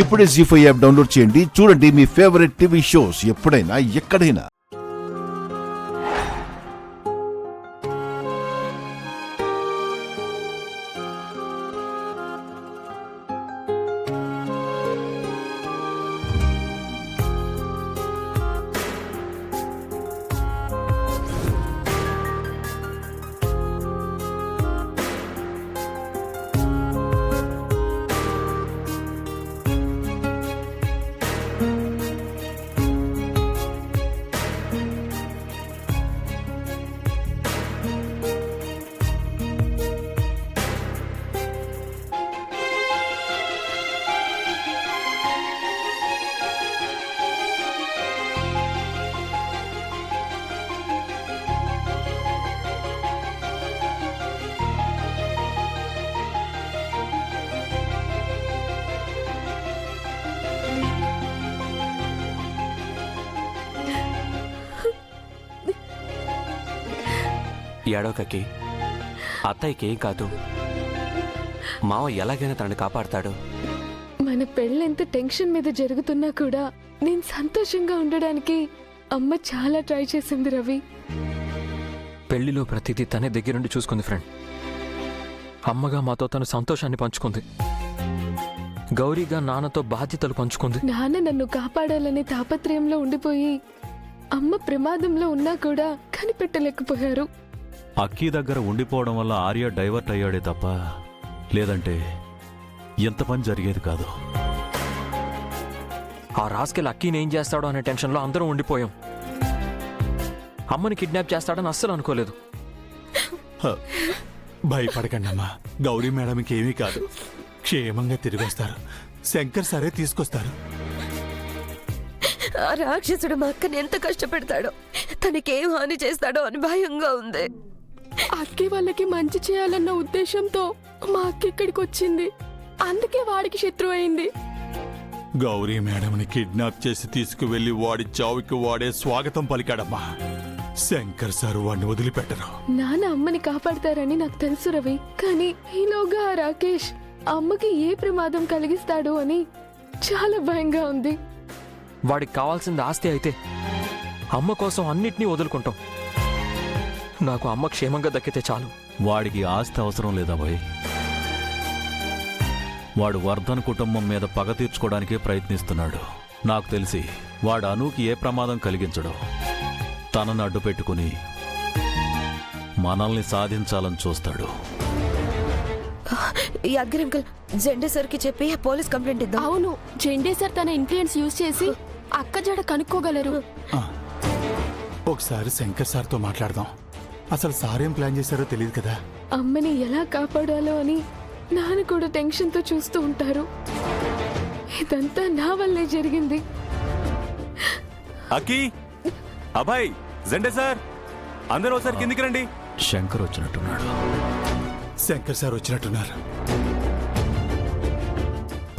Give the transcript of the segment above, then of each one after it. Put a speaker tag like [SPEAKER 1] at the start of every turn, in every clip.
[SPEAKER 1] ఇప్పుడే జీ5 app download చేయండి. చూడండి మీ ఫేవరెట్ టీవీ షోస్ ఎప్పుడైనా ఎక్కడైనా.
[SPEAKER 2] ఏడోకకి అత్తయ్యకి ఏం కాదు. మావ ఎలాగైనా తనని కాపాడతాడు.
[SPEAKER 3] మన పెళ్ళెంత టెన్షన్ మీద జరుగుతున్నా కూడా నేను సంతోషంగా ఉండడానికి అమ్మ చాలా ట్రై చేసింది రవి.
[SPEAKER 4] పెళ్లిలో ప్రతిదీ తనే దగ్గరుండి చూసుకుంది ఫ్రెండ్. అమ్మగా మాతో తను సంతోషాన్ని పంచుకుంది. గౌరీగా నాన్నతో బాధ్యతలు పంచుకుంది.
[SPEAKER 3] నాన్న నన్ను కాపాడాలనే తాపత్రయంలో ఉండిపోయి అమ్మ ప్రమాదంలో ఉన్నా కూడా కనిపెట్టలేకపోయారు.
[SPEAKER 5] అక్కీ దగ్గర ఉండిపోవడం వల్ల ఆర్య డైవర్ట్ అయ్యాడే తప్ప లేదంటే ఎంత పని జరిగేది కాదు.
[SPEAKER 4] ఆ రాస్కెల్ అక్కీని ఏం చేస్తాడో అనే టెన్షన్లో అందరం ఉండిపోయాం. అమ్మని కిడ్నాప్ చేస్తాడని అస్సలు అనుకోలేదు.
[SPEAKER 6] భయపడకండి అమ్మా, గౌరీ మేడంకి ఏమీ కాదు. క్షేమంగా తిరిగి వస్తారు. శంకర్ సరే తీసుకొస్తారు.
[SPEAKER 7] ఆ రాక్షసుడు మా అక్కని ఎంత కష్టపెడతాడో, తనకేం హాని చేస్తాడో అని భయంగా ఉంది.
[SPEAKER 3] అక్కి వాళ్ళకి మంచి చేయాలన్న ఉద్దేశంతో మా అక్క ఇక్కడికి వచ్చింది. అందుకే వాడికి శత్రువు అయింది.
[SPEAKER 6] గౌరీ మేడంని కిడ్నాప్ చేసి తీసుకువెళ్లి వాడి చావుకి వాడే స్వాగతం పలికాడమ్మా. శంకర్ సార్ వాడిని వదిలిపెట్టరు.
[SPEAKER 3] నాన్న అమ్మని కాపాడతారని నాకు తెలుసు రవి. కానీ ఈలోగా ఆ రాకేష్ అమ్మకి ఏ ప్రమాదం కలిగిస్తాడో అని చాలా భయంగా ఉంది.
[SPEAKER 4] వాడికి కావాల్సింది ఆస్తి అయితే అమ్మ కోసం అన్నిటినీ వదులుకుంటాం. నాకు అమ్మ క్షేమంగా దక్కితే చాలు.
[SPEAKER 5] వాడికి ఆస్తి అవసరం లేదా భయ్. వాడు వర్ధన్ కుటుంబం మీద పగ తీర్చుకోవడానికే ప్రయత్నిస్తున్నాడు. నాకు తెలిసి వాడు అనూకి ఏ ప్రమాదం కలిగించడు. తనను అడ్డు పెట్టుకుని మనల్ని సాధించాలని చూస్తాడు.
[SPEAKER 7] ఈ అగ్ర అంకుల్ జెండే సార్ కి చెప్పి పోలీస్ కంప్లైంట్ ఇద్దాం.
[SPEAKER 3] అవును, జెండే సార్ తన ఇన్ఫ్లుయెన్స్ యూజ్ చేసి అక్క జడ కనుక్కోగలరు.
[SPEAKER 6] ఒకసారి శంకర్ సార్తో మాట్లాడదాం. అసలు సార్ ఏం ప్లాన్ చేశారో తెలియదు కదా.
[SPEAKER 3] అమ్మని ఎలా కాపాడాలో అని నాన్న కూడా టెన్షన్తో చూస్తూ ఉంటారు. ఇదంతా నా వల్లే జరిగింది.
[SPEAKER 8] అక్కీ, అభయ్, జెండే సార్, అందరూ ఒకసారి కిందికి రండి.
[SPEAKER 5] శంకర్ వచ్చినట్టున్నాడు.
[SPEAKER 6] శంకర్ సార్ వచ్చినట్టున్నారు.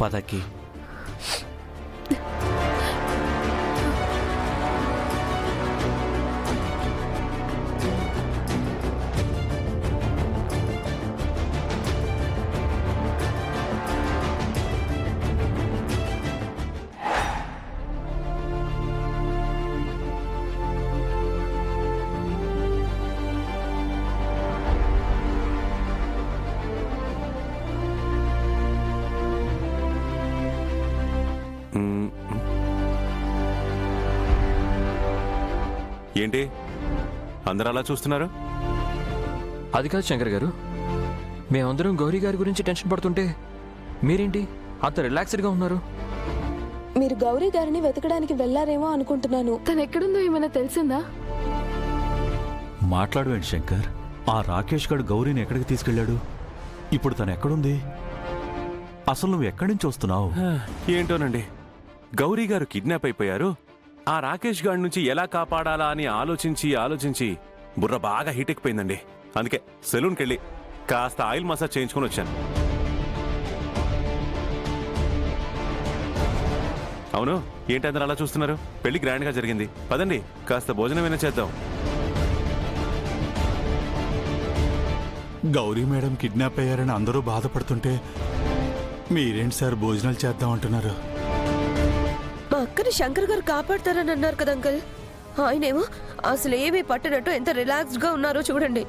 [SPEAKER 2] పదకి
[SPEAKER 8] ఏంటి అందరూ అలా చూస్తున్నారు?
[SPEAKER 4] అది కాదు శంకర్ గారు, మేమందరం గౌరీ గారి గురించి టెన్షన్ పడుతుంటే మీరేంటి అంత రిలాక్స్డ్గా ఉన్నారు?
[SPEAKER 9] మీరు గౌరీ గారిని వెతకడానికి వెళ్లారేమో అనుకుంటున్నాను.
[SPEAKER 3] తను ఎక్కడుందో ఏమైనా తెలిసిందా?
[SPEAKER 5] మాట్లాడువేంటి శంకర్? ఆ రాకేష్ గడు గౌరీని ఎక్కడికి తీసుకెళ్ళాడు? ఇప్పుడు తను ఎక్కడుంది? అసలు నువ్వు ఎక్కడి నుంచి వస్తున్నావు?
[SPEAKER 8] ఏంటోనండి, గౌరీ గారు కిడ్నాప్ అయిపోయారు. ఆ రాకేష్ గారి నుంచి ఎలా కాపాడాలా అని ఆలోచించి బుర్ర బాగా హీట్ ఎక్కిపోయిందండి. అందుకే సెలూన్కి వెళ్ళి కాస్త ఆయిల్ మసాజ్ చేయించుకొని వచ్చాను. అవును, ఏంటి అందరూ అలా చూస్తున్నారు? పెళ్లి గ్రాండ్ గా జరిగింది, పదండి కాస్త భోజనమైనా చేద్దాం.
[SPEAKER 6] గౌరీ మేడం కిడ్నాప్ అయ్యారని అందరూ బాధపడుతుంటే మీరేంటి సార్ భోజనాలు చేద్దాం అంటున్నారు?
[SPEAKER 7] అక్కని శంకర్ గారు కాపాడతారని అన్నారు కదా అంకుల్. ఆయనేమో అసలు ఏమీ పట్టనట్టు ఎంత రిలాక్స్డ్ గా ఉన్నారో చూడండి.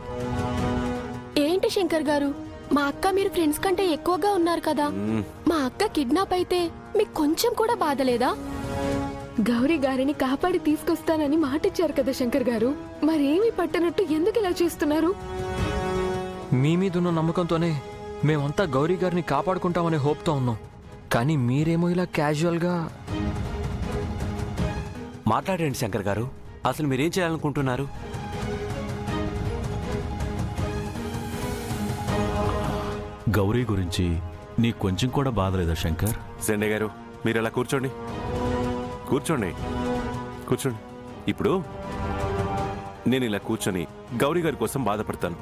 [SPEAKER 3] ఏంటి శంకర్ గారు, మా అక్క మీరు ఫ్రెండ్స్ కంటే ఎక్కువగా ఉన్నారు కదా. మా అక్క కిడ్నాప్ అయితే మీకు కొంచెం కూడా బాధ లేదా? గౌరీ గారిని కాపాడి తీసుకొస్తానని మాటిచ్చారు కదా శంకర్ గారు, మరేమీ పట్టనట్టు ఎందుకు ఇలా చేస్తున్నారు?
[SPEAKER 4] మీ మీదున్న నమ్మకంతోనే మేమంతా గౌరీ గారిని కాపాడుకుంటామనే హోప్తో ఉన్నాం. కానీ మీరేమో ఇలా క్యాజువల్గా.
[SPEAKER 2] మాట్లాడండి శంకర్ గారు, అసలు మీరేం చేయాలనుకుంటున్నారు?
[SPEAKER 5] గౌరీ గురించి నీకు కొంచెం కూడా బాధ లేదా శంకర్?
[SPEAKER 8] సండే గారు, మీరు అలా కూర్చోండి. కూర్చోండి. ఇప్పుడు నేను ఇలా కూర్చొని గౌరీ గారి కోసం బాధపడతాను.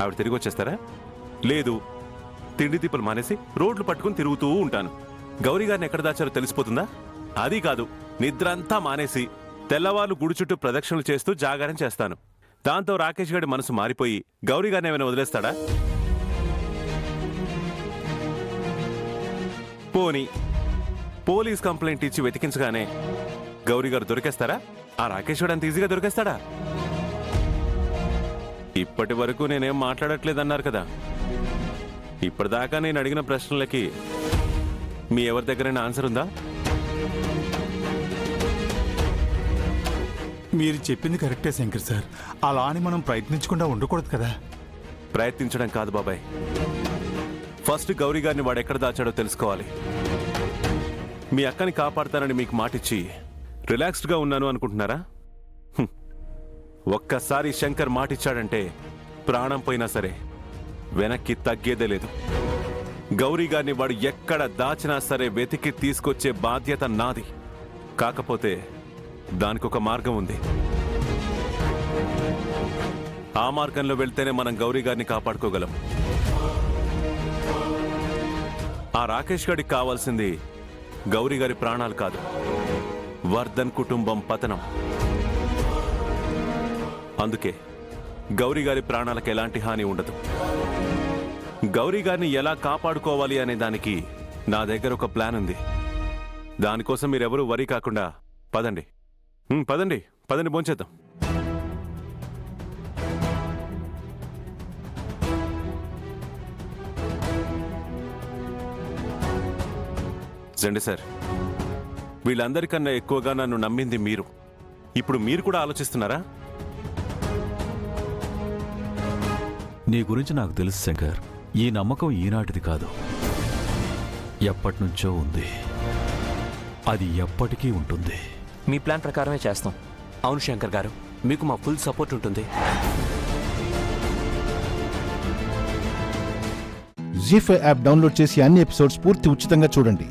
[SPEAKER 8] ఆవిడ తిరిగి వచ్చేస్తారా? లేదు, తిండి తిప్పలు మానేసి రోడ్లు పట్టుకుని తిరుగుతూ ఉంటాను. గౌరీ గారిని ఎక్కడ దాచారో తెలిసిపోతుందా? అది కాదు, నిద్రంతా మానేసి తెల్లవారు గుడి చుట్టూ ప్రదక్షిణలు చేస్తూ జాగారం చేస్తాను. దాంతో రాకేష్ గారి మనసు మారిపోయి గౌరీ గారిని ఏమైనా వదిలేస్తాడా? పోనీ పోలీస్ కంప్లైంట్ ఇచ్చి వెతికించగానే గౌరీ గారు దొరికేస్తారా? ఆ రాకేష్ గారు అంత ఈజీగా దొరికేస్తాడా? ఇప్పటి వరకు నేనేం మాట్లాడట్లేదన్నారు కదా. ఇప్పటిదాకా నేను అడిగిన ప్రశ్నలకి మీ ఎవరి దగ్గరైనా ఆన్సర్ ఉందా?
[SPEAKER 6] మీరు చెప్పింది కరెక్టే శంకర్ సార్. అలా అని మనం ప్రయత్నించకుండా ఉండకూడదు కదా.
[SPEAKER 8] ప్రయత్నించడం కాదు బాబాయ్, ఫస్ట్ గౌరీ గారిని వాడు ఎక్కడ దాచాడో తెలుసుకోవాలి. మీ అక్కని కాపాడతానని మీకు మాటిచ్చి రిలాక్స్డ్గా ఉన్నాను అనుకుంటున్నారా? ఒక్కసారి శంకర్ మాటిచ్చాడంటే ప్రాణం పోయినా సరే వెనక్కి తగ్గేదే లేదు. గౌరీ గారిని వాడు ఎక్కడ దాచినా సరే వెతికి తీసుకొచ్చే బాధ్యత నాది. కాకపోతే దానికి ఒక మార్గం ఉంది. ఆ మార్గంలో వెళ్తేనే మనం గౌరీ గారిని కాపాడుకోగలం. ఆ రాకేష్ గారికి కావాల్సింది గౌరీ గారి ప్రాణాలు కాదు, వర్ధన్ కుటుంబం పతనం. అందుకే గౌరీ గారి ప్రాణాలకు ఎలాంటి హాని ఉండదు. గౌరీ గారిని ఎలా కాపాడుకోవాలి అనే దానికి నా దగ్గర ఒక ప్లాన్ ఉంది. దానికోసం మీరెవరూ వరి కాకుండా పదండి. పదండి భోంచేద్దాం. జండి సార్, వీళ్ళందరికన్నా ఎక్కువగా నన్ను నమ్మింది మీరు. ఇప్పుడు మీరు కూడా ఆలోచిస్తున్నారా?
[SPEAKER 5] నీ గురించి నాకు తెలుసు శంకర్. ఈ నమ్మకం ఈనాటిది కాదు, ఎప్పటినుంచో ఉంది. అది ఎప్పటికీ ఉంటుంది.
[SPEAKER 4] మీ ప్లాన్ ప్రకారమే చేస్తాం.
[SPEAKER 2] అవును శంకర్ గారు, మీకు మా ఫుల్ సపోర్ట్ ఉంటుంది.
[SPEAKER 1] జీ5 యాప్ డౌన్లోడ్ చేసి అన్ని ఎపిసోడ్స్ పూర్తి ఉచితంగా చూడండి.